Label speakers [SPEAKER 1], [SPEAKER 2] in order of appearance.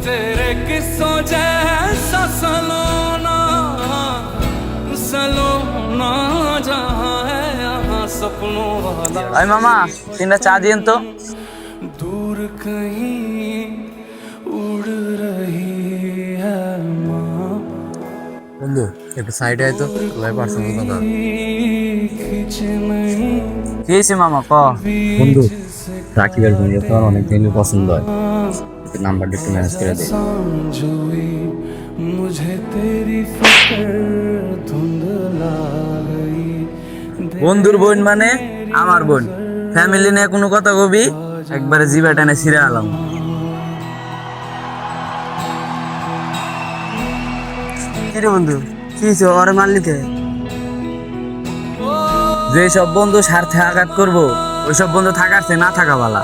[SPEAKER 1] तेरे किस्सों जैसा सलोना सलोना जहाँ है यहाँ सपनों वाला
[SPEAKER 2] ওই মামা তিনটা চা দিয়েন তো।
[SPEAKER 1] दूर कहीं उड़ रही है माँ
[SPEAKER 3] বন্ধু একটু সাইডে আয় তো, তোলাই পার্সোনাল কথা।
[SPEAKER 1] खिंच नहीं
[SPEAKER 2] কি হয়েছে মামা ক।
[SPEAKER 3] বন্ধু রাকিবের বন্ধু তো আমার অনেক দিনই পছন্দ হয়, একটু নাম্বারটা একটু ম্যানেজ করে দে।
[SPEAKER 1] समझोई मुझे तेरी फिक्र धुंधला गई
[SPEAKER 2] বন্ধুর বোন মানে আমার বোন, ফ্যামিলি নিয়ে কোনো কথা কবি একবারে জিবা টানে ছিঁড়ে আলাম।
[SPEAKER 4] কিরে বন্ধু, কি হয়েছে? ওরে মারলি কে?
[SPEAKER 2] যে সব বন্ধু স্বার্থে আঘাত করবো ওইসব বন্ধু থাকার চেয়ে না থাকা ভালো।